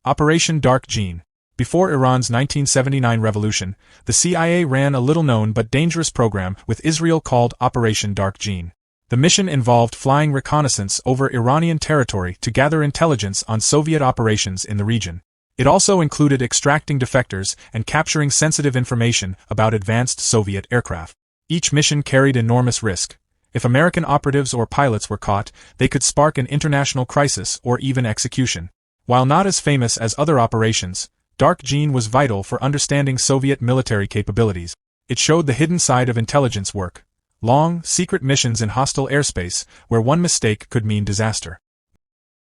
Operation Dark Gene. Before Iran's 1979 revolution, the CIA ran a little-known but dangerous program with Israel called Operation Dark Gene. The mission involved flying reconnaissance over Iranian territory to gather intelligence on Soviet operations in the region. It also included extracting defectors and capturing sensitive information about advanced Soviet aircraft. Each mission carried enormous risk. If American operatives or pilots were caught, they could spark an international crisis or even execution. While not as famous as other operations, Dark Gene was vital for understanding Soviet military capabilities. It showed the hidden side of intelligence work. Long, secret missions in hostile airspace, where one mistake could mean disaster.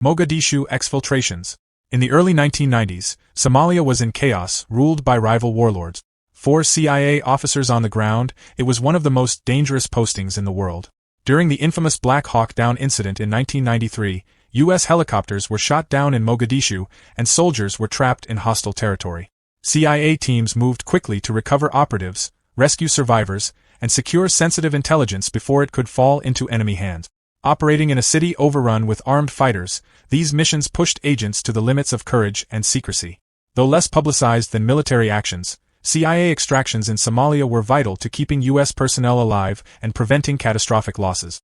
Mogadishu Exfiltrations. In the early 1990s, Somalia was in chaos, ruled by rival warlords. 4 CIA officers on the ground, it was one of the most dangerous postings in the world. During the infamous Black Hawk Down incident in 1993, U.S. helicopters were shot down in Mogadishu, and soldiers were trapped in hostile territory. CIA teams moved quickly to recover operatives, rescue survivors, and secure sensitive intelligence before it could fall into enemy hands. Operating in a city overrun with armed fighters, these missions pushed agents to the limits of courage and secrecy. Though less publicized than military actions, CIA extractions in Somalia were vital to keeping U.S. personnel alive and preventing catastrophic losses.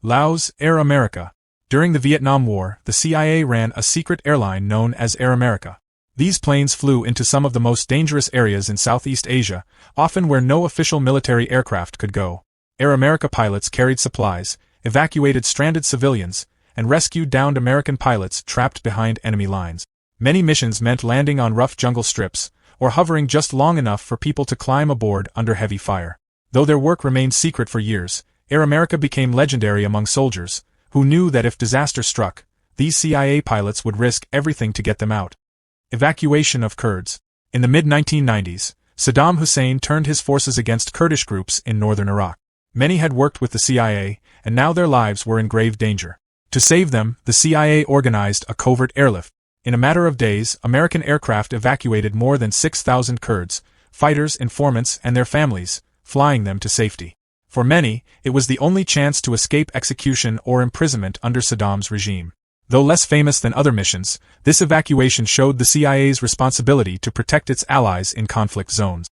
Laos, Air America. During the Vietnam War, the CIA ran a secret airline known as Air America. These planes flew into some of the most dangerous areas in Southeast Asia, often where no official military aircraft could go. Air America pilots carried supplies, evacuated stranded civilians, and rescued downed American pilots trapped behind enemy lines. Many missions meant landing on rough jungle strips, or hovering just long enough for people to climb aboard under heavy fire. Though their work remained secret for years, Air America became legendary among soldiers, who knew that if disaster struck, these CIA pilots would risk everything to get them out. Evacuation of Kurds. In the mid-1990s, Saddam Hussein turned his forces against Kurdish groups in northern Iraq. Many had worked with the CIA, and now their lives were in grave danger. To save them, the CIA organized a covert airlift. In a matter of days, American aircraft evacuated more than 6,000 Kurds, fighters, informants, and their families, flying them to safety. For many, it was the only chance to escape execution or imprisonment under Saddam's regime. Though less famous than other missions, this evacuation showed the CIA's responsibility to protect its allies in conflict zones.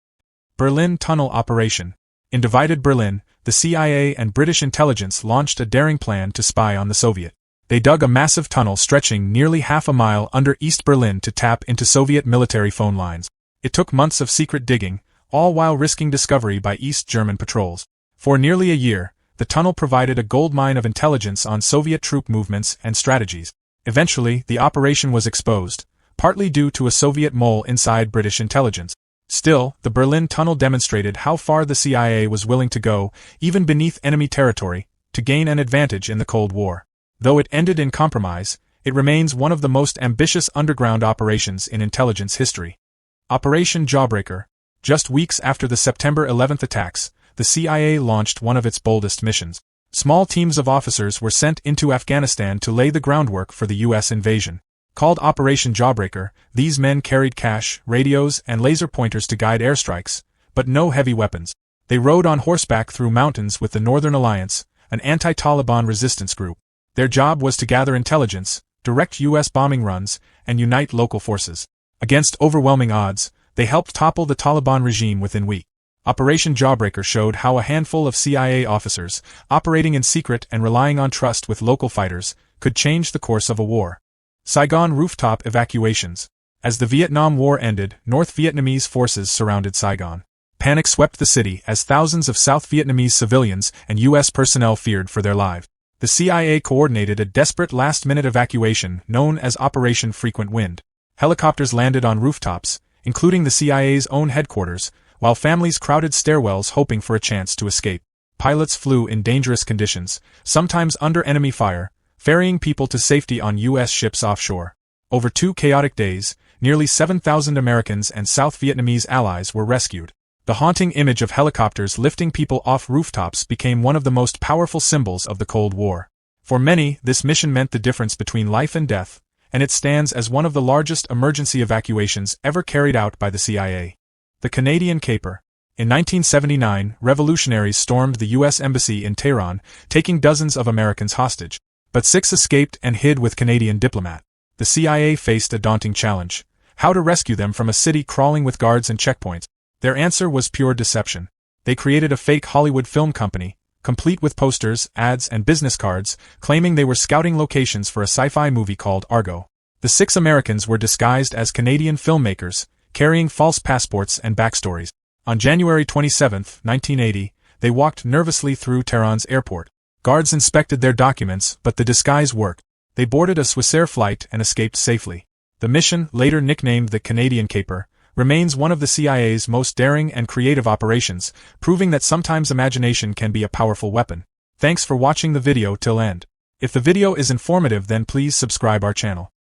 Berlin Tunnel Operation. In divided Berlin, the CIA and British intelligence launched a daring plan to spy on the Soviet. They dug a massive tunnel stretching nearly half a mile under East Berlin to tap into Soviet military phone lines. It took months of secret digging, all while risking discovery by East German patrols. For nearly a year, the tunnel provided a goldmine of intelligence on Soviet troop movements and strategies. Eventually, the operation was exposed, partly due to a Soviet mole inside British intelligence. Still, the Berlin Tunnel demonstrated how far the CIA was willing to go, even beneath enemy territory, to gain an advantage in the Cold War. Though it ended in compromise, it remains one of the most ambitious underground operations in intelligence history. Operation Jawbreaker. Just weeks after the September 11th attacks, the CIA launched one of its boldest missions. Small teams of officers were sent into Afghanistan to lay the groundwork for the U.S. invasion. Called Operation Jawbreaker, these men carried cash, radios, and laser pointers to guide airstrikes, but no heavy weapons. They rode on horseback through mountains with the Northern Alliance, an anti-Taliban resistance group. Their job was to gather intelligence, direct U.S. bombing runs, and unite local forces. Against overwhelming odds, they helped topple the Taliban regime within weeks. Operation Jawbreaker showed how a handful of CIA officers, operating in secret and relying on trust with local fighters, could change the course of a war. Saigon Rooftop Evacuations. As the Vietnam War ended, North Vietnamese forces surrounded Saigon. Panic swept the city as thousands of South Vietnamese civilians and U.S. personnel feared for their lives. The CIA coordinated a desperate last-minute evacuation known as Operation Frequent Wind. Helicopters landed on rooftops, including the CIA's own headquarters, while families crowded stairwells hoping for a chance to escape. Pilots flew in dangerous conditions, sometimes under enemy fire, ferrying people to safety on U.S. ships offshore. Over 2 chaotic days, nearly 7,000 Americans and South Vietnamese allies were rescued. The haunting image of helicopters lifting people off rooftops became one of the most powerful symbols of the Cold War. For many, this mission meant the difference between life and death, and it stands as one of the largest emergency evacuations ever carried out by the CIA. The Canadian Caper. In 1979, revolutionaries stormed the U.S. Embassy in Tehran, taking dozens of Americans hostage. But 6 escaped and hid with Canadian diplomat. the CIA faced a daunting challenge: how to rescue them from a city crawling with guards and checkpoints. Their answer was pure deception. They created a fake Hollywood film company, complete with posters, ads, and business cards, claiming they were scouting locations for a sci-fi movie called Argo. The 6 Americans were disguised as Canadian filmmakers, carrying false passports and backstories. On January 27, 1980, they walked nervously through Tehran's airport. Guards inspected their documents, but the disguise worked. They boarded a Swissair flight and escaped safely. The mission, later nicknamed the Canadian Caper, remains one of the CIA's most daring and creative operations, proving that sometimes imagination can be a powerful weapon. Thanks for watching the video till end. If the video is informative, then please subscribe our channel.